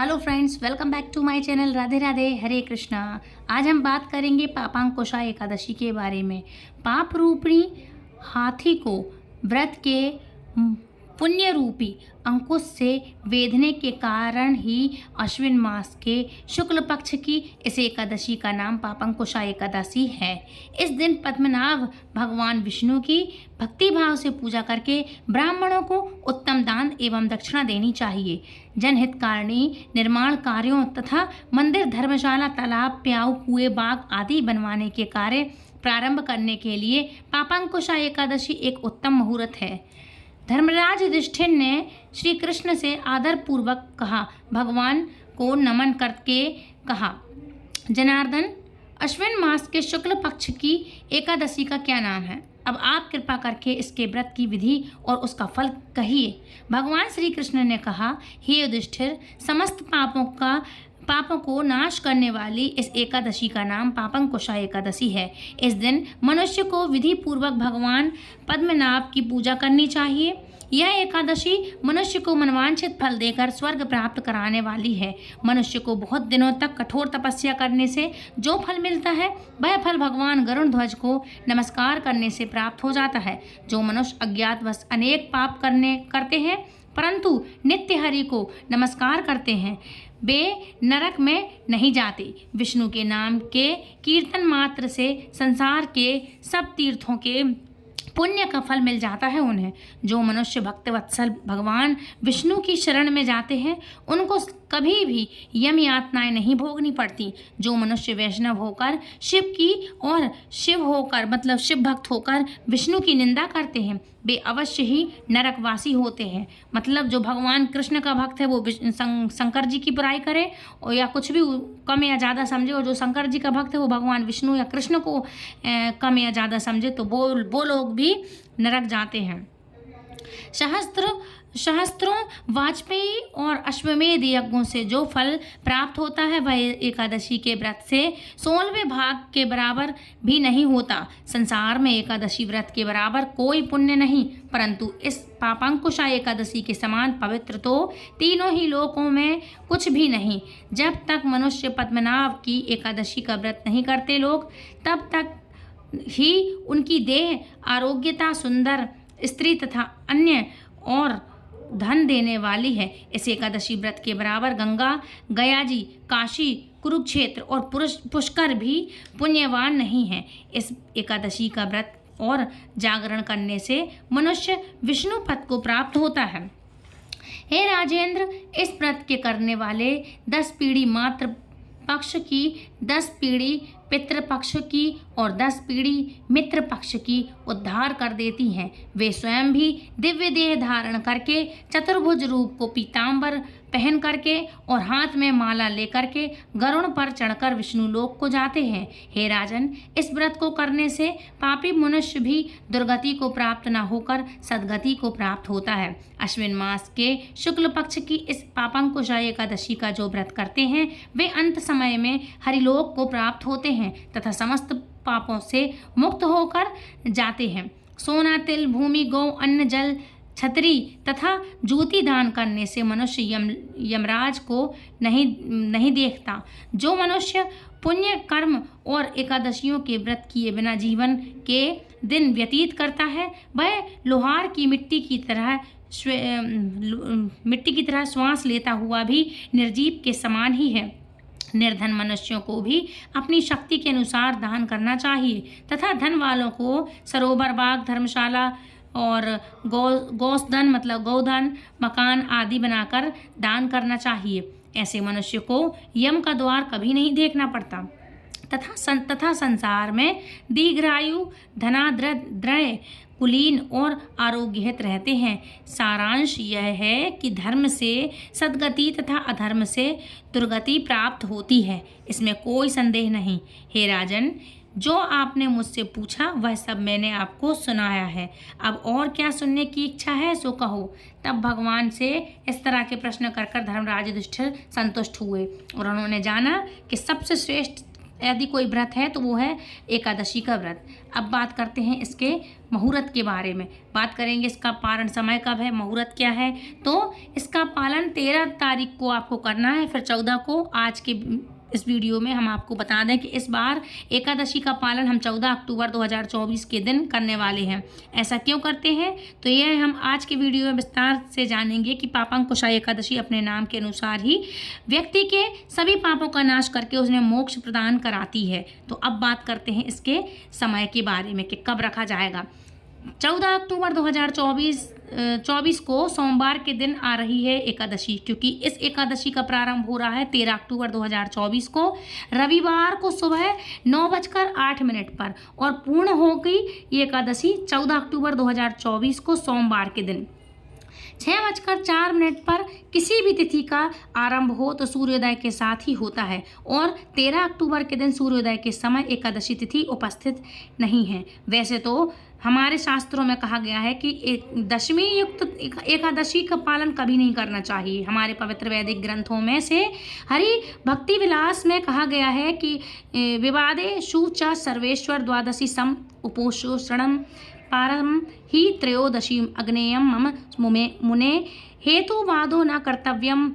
Hello friends, welcome back to my channel. Radhe Radhe, Hare Krishna. आज हम बात करेंगे पापांकुशा एकादशी के बारे में। पाप रूपी हाथी को व्रत के पुण्य रूपी अंकुश से वेधने के कारण ही अश्विन मास के शुक्ल पक्ष की इस एकादशी का नाम पापांकुशा एकादशी है। इस दिन पद्मनाभ भगवान विष्णु की भक्ति भाव से पूजा करके ब्राह्मणों को उत्तम दान एवं दक्षिणा देनी चाहिए। जनहितकारिणी निर्माण कार्यों तथा मंदिर, धर्मशाला, तालाब, प्याऊ, कुएं, बाग आदि बनवाने के कार्य प्रारंभ करने के लिए पापांकुशा एकादशी एक उत्तम मुहूर्त है। धर्मराज युधिष्ठिर ने श्री कृष्ण से आदर पूर्वक कहा, भगवान को नमन करके कहा, जनार्दन, अश्विन मास के शुक्ल पक्ष की एकादशी का क्या नाम है? अब आप कृपा करके इसके व्रत की विधि और उसका फल कहिए। भगवान श्री कृष्ण ने कहा, हे युधिष्ठिर, समस्त पापों को नाश करने वाली इस एकादशी का नाम पापांकुशा एकादशी है। इस दिन मनुष्य को विधि पूर्वक भगवान पद्मनाभ की पूजा करनी चाहिए। यह एकादशी मनुष्य को मनवांछित फल देकर स्वर्ग प्राप्त कराने वाली है। मनुष्य को बहुत दिनों तक कठोर तपस्या करने से जो फल मिलता है, वह फल भगवान गरुण ध्वज को नमस्कार करने से प्राप्त हो जाता है। जो मनुष्य अज्ञातवश अनेक पाप करते हैं परंतु नित्य हरि को नमस्कार करते हैं, वे नरक में नहीं जाते। विष्णु के नाम के कीर्तन मात्र से संसार के सब तीर्थों के पुण्य का फल मिल जाता है उन्हें। जो मनुष्य भक्तवत्सल भगवान विष्णु की शरण में जाते हैं, उनको कभी भी यम यातनाएं नहीं भोगनी पड़ती। जो मनुष्य वैष्णव होकर शिव भक्त होकर विष्णु की निंदा करते हैं, वे अवश्य ही नरकवासी होते हैं। मतलब जो भगवान कृष्ण का भक्त है वो शंकर जी की बुराई करे और या कुछ भी कम या ज़्यादा समझे, और जो शंकर जी का भक्त है वो भगवान विष्णु या कृष्ण को कम या ज़्यादा समझे, तो वो लोग भी नरक जाते हैं। सहस्त्रों वाजपेयी और अश्वमेध यज्ञों से जो फल प्राप्त होता है वह एकादशी के व्रत से 16वें भाग के बराबर भी नहीं होता। संसार में एकादशी व्रत के बराबर कोई पुण्य नहीं, परंतु इस पापांकुशा एकादशी के समान पवित्र तो तीनों ही लोकों में कुछ भी नहीं। जब तक मनुष्य पद्मनाभ की एकादशी का व्रत नहीं करते लोग, तब तक ही उनकी देह आरोग्यता, सुंदर स्त्री तथा अन्य और धन देने वाली है। इस एकादशी व्रत के बराबर गंगा, गयाजी, काशी, कुरुक्षेत्र और पुष्कर भी पुण्यवान नहीं है। इस एकादशी का व्रत और जागरण करने से मनुष्य विष्णु पद को प्राप्त होता है। हे राजेंद्र, इस व्रत के करने वाले 10 पीढ़ी मातृ पक्ष की, 10 पीढ़ी पितृपक्ष की और 10 पीढ़ी मित्र पक्ष की उद्धार कर देती हैं। वे स्वयं भी दिव्य देह धारण करके, चतुर्भुज रूप को पीतांबर पहन करके और हाथ में माला लेकर के गरुड़ पर चढ़कर विष्णु लोक को जाते हैं। हे राजन, इस व्रत को करने से पापी मनुष्य भी दुर्गति को प्राप्त न होकर सद्गति को प्राप्त होता है। अश्विन मास के शुक्ल पक्ष की इस पापांकुशा एकादशी का जो व्रत करते हैं, वे अंत समय में हरिलोक को प्राप्त होते हैं तथा समस्त पापों से मुक्त होकर जाते हैं। सोना, तिल, भूमि, गौ, अन्न, जल, छतरी तथा जूती दान करने से मनुष्य यमराज को नहीं देखता। जो मनुष्य पुण्य कर्म और एकादशियों के व्रत किए बिना जीवन के दिन व्यतीत करता है, वह लोहार की मिट्टी की तरह श्वास लेता हुआ भी निर्जीव के समान ही है। निर्धन मनुष्यों को भी अपनी शक्ति के अनुसार दान करना चाहिए तथा धन वालों को सरोवर, बाग, धर्मशाला और गोधन, मकान आदि बनाकर दान करना चाहिए। ऐसे मनुष्य को यम का द्वार कभी नहीं देखना पड़ता तथा संसार में दीर्घायु, धनाद्रय, कुलीन और आरोग्यहित रहते हैं। सारांश यह है कि धर्म से सद्गति तथा अधर्म से दुर्गति प्राप्त होती है, इसमें कोई संदेह नहीं। हे राजन, जो आपने मुझसे पूछा वह सब मैंने आपको सुनाया है। अब और क्या सुनने की इच्छा है सो कहो। तब भगवान से इस तरह के प्रश्न कर धर्मराज युधिष्ठिर संतुष्ट हुए और उन्होंने जाना कि सबसे श्रेष्ठ यदि कोई व्रत है तो वो है एकादशी का व्रत। अब बात करते हैं इसके मुहूर्त के बारे में। बात करेंगे इसका पारण समय कब है, मुहूर्त क्या है। तो इसका पालन 13 तारीख को आपको करना है, फिर 14 को। आज के इस वीडियो में हम आपको बता दें कि इस बार एकादशी का पालन हम 14 अक्टूबर 2024 के दिन करने वाले हैं। ऐसा क्यों करते हैं, तो यह हम आज के वीडियो में विस्तार से जानेंगे कि पापांकुशा एकादशी अपने नाम के अनुसार ही व्यक्ति के सभी पापों का नाश करके उन्हें मोक्ष प्रदान कराती है। तो अब बात करते हैं इसके समय के बारे में कि कब रखा जाएगा। 14 अक्टूबर 2024 को सोमवार के दिन आ रही है एकादशी, क्योंकि इस एकादशी का प्रारंभ हो रहा है 13 अक्टूबर 2024 को रविवार को सुबह 9:08 पर और पूर्ण होगी ये एकादशी 14 अक्टूबर 2024 को सोमवार के दिन 6:04 पर किसी भी तिथि का आरंभ हो तो सूर्योदय के साथ ही होता है और 13 अक्टूबर के दिन सूर्योदय के समय एकादशी तिथि उपस्थित नहीं है। वैसे तो हमारे शास्त्रों में कहा गया है कि दशमी युक्त एकादशी का पालन कभी नहीं करना चाहिए। हमारे पवित्र वैदिक ग्रंथों में से हरि भक्ति विलास में कहा गया है कि विवादे शुच सर्वेश्वर द्वादशी सम उपोषणम पारम ही त्रयोदशी अग्नेयम मम मुने हेतुवादो न कर्तव्यम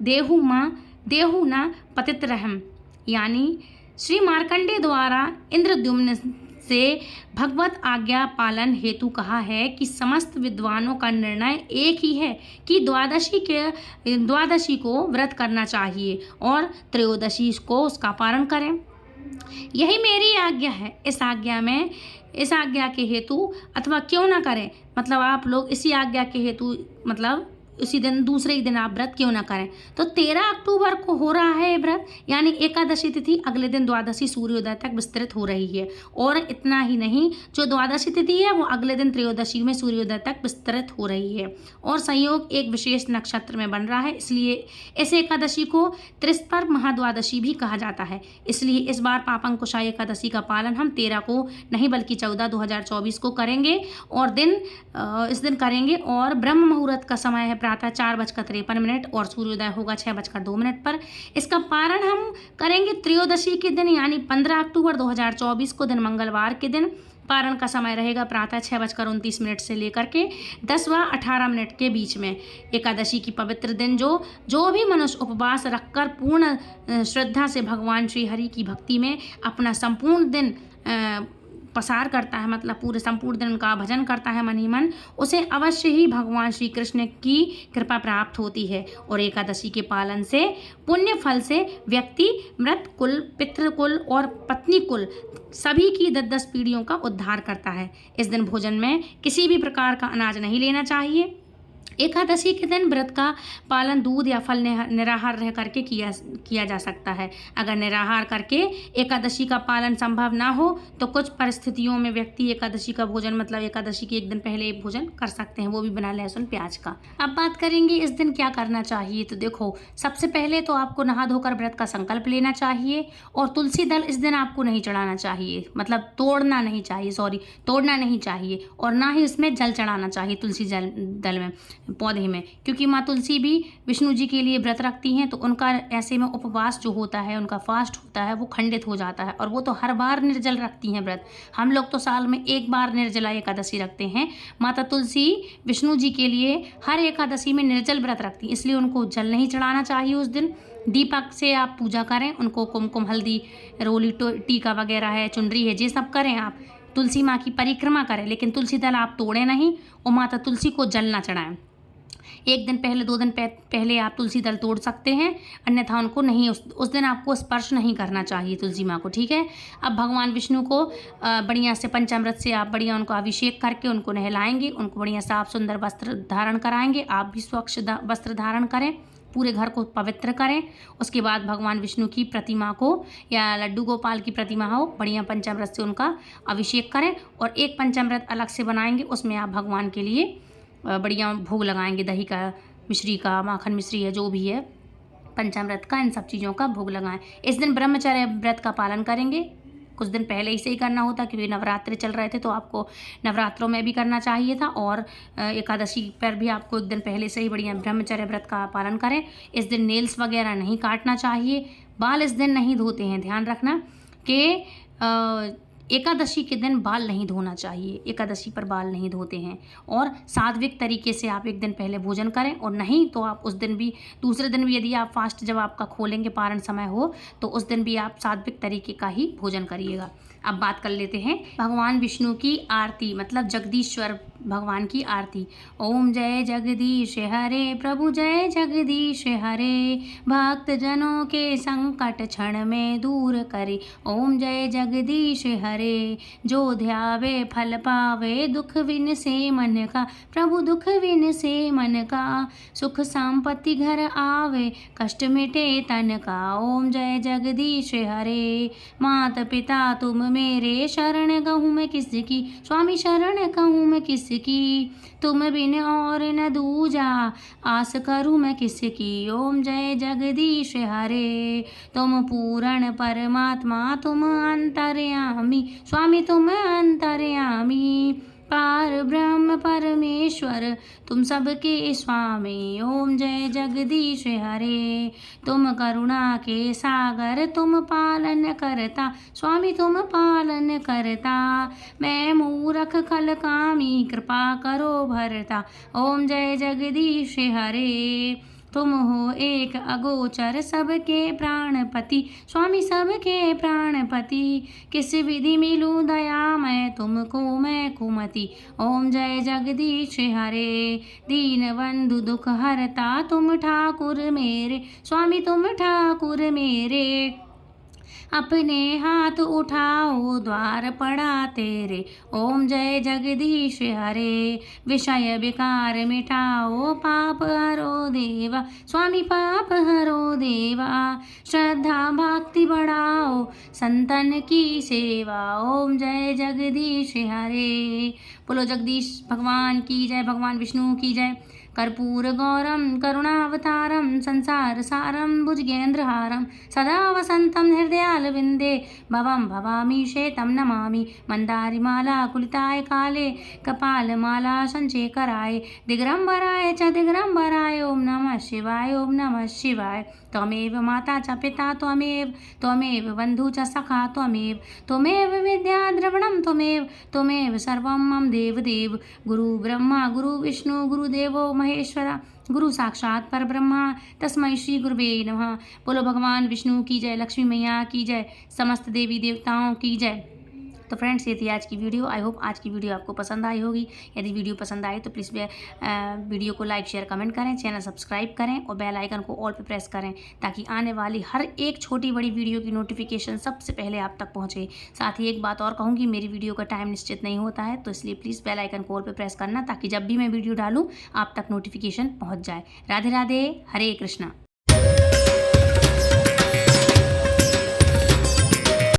देहु न पतितरहम। यानी श्री मार्कंडेय द्वारा इंद्रद्युम्न से भगवत आज्ञा पालन हेतु कहा है कि समस्त विद्वानों का निर्णय एक ही है कि द्वादशी को व्रत करना चाहिए और त्रयोदशी को उसका पालन करें। यही मेरी आज्ञा है। इस आज्ञा के हेतु अथवा क्यों ना करें, मतलब आप लोग इसी आज्ञा के हेतु मतलब उसी दिन दूसरे ही दिन आप व्रत क्यों ना करें। तो 13 अक्टूबर को हो रहा है व्रत, यानी एकादशी तिथि अगले दिन द्वादशी सूर्योदय तक विस्तृत हो रही है। और इतना ही नहीं, जो द्वादशी तिथि है वो अगले दिन त्रयोदशी में सूर्योदय तक विस्तृत हो रही है और संयोग एक विशेष नक्षत्र में बन रहा है, इसलिए इस एकादशी को त्रिस्पर महाद्वादशी भी कहा जाता है। इसलिए इस बार पापांकुशा एकादशी का पालन हम 13 को नहीं बल्कि 14 2024 को करेंगे और इस दिन करेंगे। और ब्रह्म मुहूर्त का समय है प्रातः 4:53 और सूर्योदय होगा 6:02 पर। इसका पारण हम करेंगे त्रयोदशी के दिन, यानी 15 अक्टूबर 2024 को दिन मंगलवार के दिन। पारण का समय रहेगा प्रातः 6:29 से लेकर के 10:18 के बीच में। एकादशी की पवित्र दिन जो भी मनुष्य उपवास रखकर पूर्ण श्रद्धा से भगवान श्री हरि की भक्ति में अपना संपूर्ण दिन पसार करता है, मतलब पूरे संपूर्ण दिन उनका भजन करता है मन ही मन, उसे अवश्य ही भगवान श्री कृष्ण की कृपा प्राप्त होती है। और एकादशी के पालन से पुण्य फल से व्यक्ति मृत कुल, पितृकुल और पत्नी कुल सभी की 10-10 पीढ़ियों का उद्धार करता है। इस दिन भोजन में किसी भी प्रकार का अनाज नहीं लेना चाहिए। एकादशी के दिन व्रत का पालन दूध या फल निराहार रह करके किया जा सकता है। अगर निराहार करके एकादशी का पालन संभव ना हो तो कुछ परिस्थितियों में व्यक्ति एकादशी का भोजन मतलब एकादशी के एक दिन पहले एक भोजन कर सकते हैं, वो भी बिना लहसुन प्याज का। अब बात करेंगे इस दिन क्या करना चाहिए। तो देखो, सबसे पहले तो आपको नहा धोकर व्रत का संकल्प लेना चाहिए और तुलसी दल इस दिन आपको नहीं चढ़ाना चाहिए, मतलब तोड़ना नहीं चाहिए और ना ही इसमें जल चढ़ाना चाहिए तुलसी दल में पौधे में, क्योंकि माँ तुलसी भी विष्णु जी के लिए व्रत रखती हैं। तो उनका ऐसे में उपवास जो होता है, उनका फास्ट होता है, वो खंडित हो जाता है और वो तो हर बार निर्जल रखती हैं व्रत। हम लोग तो साल में एक बार निर्जला एकादशी रखते हैं। माता तुलसी विष्णु जी के लिए हर एकादशी में निर्जल व्रत रखती हैं, इसलिए उनको जल नहीं चढ़ाना चाहिए उस दिन। दीपक से आप पूजा करें, उनको कुमकुम हल्दी रोली टीका वगैरह है, चुनरी है, ये सब करें। आप तुलसी माँ की परिक्रमा करें, लेकिन तुलसी दल आप तोड़ें नहीं और माता तुलसी को जल ना चढ़ाएं। एक दिन पहले 2 दिन पहले आप तुलसी दल तोड़ सकते हैं, अन्यथा उनको नहीं उस दिन आपको स्पर्श नहीं करना चाहिए तुलसी माँ को, ठीक है। अब भगवान विष्णु को बढ़िया से पंचामृत से आप बढ़िया उनको अभिषेक करके उनको नहलाएंगे, उनको बढ़िया साफ सुंदर वस्त्र धारण कराएंगे। आप भी स्वच्छ वस्त्र धारण करें, पूरे घर को पवित्र करें। उसके बाद भगवान विष्णु की प्रतिमा को या लड्डू गोपाल की प्रतिमा हो, बढ़िया पंचामृत से उनका अभिषेक करें और एक पंचामृत अलग से बनाएंगे, उसमें आप भगवान के लिए बढ़िया भोग लगाएंगे। दही का, मिश्री का, माखन मिश्री है, जो भी है पंचामृत का, इन सब चीज़ों का भोग लगाएं। इस दिन ब्रह्मचर्य व्रत का पालन करेंगे। कुछ दिन पहले ही से ही करना होता, क्योंकि नवरात्रि चल रहे थे तो आपको नवरात्रों में भी करना चाहिए था और एकादशी पर भी आपको एक दिन पहले से ही बढ़िया ब्रह्मचर्य व्रत का पालन करें। इस दिन नेल्स वगैरह नहीं काटना चाहिए, बाल इस दिन नहीं धोते हैं, ध्यान रखना। कि एकादशी के दिन बाल नहीं धोना चाहिए, एकादशी पर बाल नहीं धोते हैं। और सात्विक तरीके से आप एक दिन पहले भोजन करें, और नहीं तो आप उस दिन भी, दूसरे दिन भी यदि आप फास्ट जब आपका खोलेंगे पारण समय हो तो उस दिन भी आप सात्विक तरीके का ही भोजन करिएगा। अब बात कर लेते हैं भगवान विष्णु की आरती, मतलब जगदीश्वर भगवान की आरती। ओम जय जगदीश हरे प्रभु जय जगदीश हरे, भक्त जनों के संकट क्षण में दूर करे। ओम जय जगदीश हरे, जो ध्यावे फल पावे, दुख विन से मन का प्रभु दुख विन से मन का, सुख संपत्ति घर आवे, कष्ट मिटे तन का। ओम जय जगदीश हरे, मात पिता तुम मेरे, शरण कहूँ मैं किसकी, स्वामी शरण कहूँ मैं किसकी, तुम बिन और न दूजा, आस करूँ मैं किसकी। ओम जय जगदीश हरे, तुम पूर्ण परमात्मा, तुम अंतर्यामी, स्वामी तुम अंतर्यामी, पार ब्रह्म परमेश्वर, तुम सबके स्वामी। ओम जय जगदीश हरे, तुम करुणा के सागर, तुम पालन करता, स्वामी तुम पालन करता, मैं मूरख खल कामी, कृपा करो भरता। ओम जय जगदीश हरे, तुम हो एक अगोचर, सबके प्राणपति, स्वामी सबके प्राणपति, किस विधि मिलूं दया मैं तुमको मैं कुमति। ओम जय जगदीश हरे, दीन बंधु दुख हरता, तुम ठाकुर मेरे, स्वामी तुम ठाकुर मेरे, अपने हाथ उठाओ द्वार पड़ा तेरे। ओम जय जगदीश हरे, विषय विकार मिटाओ, पाप हरो देवा, स्वामी पाप हरो देवा, श्रद्धा भक्ति बढ़ाओ, संतन की सेवा। ओम जय जगदीश हरे, बोलो जगदीश भगवान की जय, भगवान विष्णु की जय। कर्पूर गौरम करुणावतारम, संसार सारम भुजगेन्द्रहारम, सदा वसंतम हृदयालविंदे, भवम भवामी शेतम नमामि, मंदारिमाला कुलिताय काले, कपालमाला संचेकराय, दिगंबराय च दिगंबराय। ओम नमः शिवाय, ओम नमः शिवाय। त्वमेव माता च पिता त्वमेव, त्वमेव बन्धु च सखा त्वमेव, त्वमेव विद्या द्रविणं त्वमेव, त्वमेव सर्वं मम देवदेव। गुरु ब्रह्मा गुरु विष्णु गुरुदेवो महेश्वरा, गुरु साक्षात पर ब्रह्मा, तस्मै श्री गुरुवे नमः। बोलो भगवान विष्णु की जय, लक्ष्मी मैया की जय, समस्त देवी देवताओं की जय। तो फ्रेंड्स, ये थी आज की वीडियो। आई होप आज की वीडियो आपको पसंद आई होगी। यदि वीडियो पसंद आए तो प्लीज़ वीडियो को लाइक शेयर कमेंट करें, चैनल सब्सक्राइब करें और बेल आइकन को ऑल पे प्रेस करें, ताकि आने वाली हर एक छोटी बड़ी वीडियो की नोटिफिकेशन सबसे पहले आप तक पहुँचे। साथ ही एक बात और कहूँगी, मेरी वीडियो का टाइम निश्चित नहीं होता है, तो इसलिए प्लीज़ बेल आइकन को ऑल पे प्रेस करना, ताकि जब भी मैं वीडियो डालूँ आप तक नोटिफिकेशन पहुँच जाए। राधे राधे, हरे कृष्णा।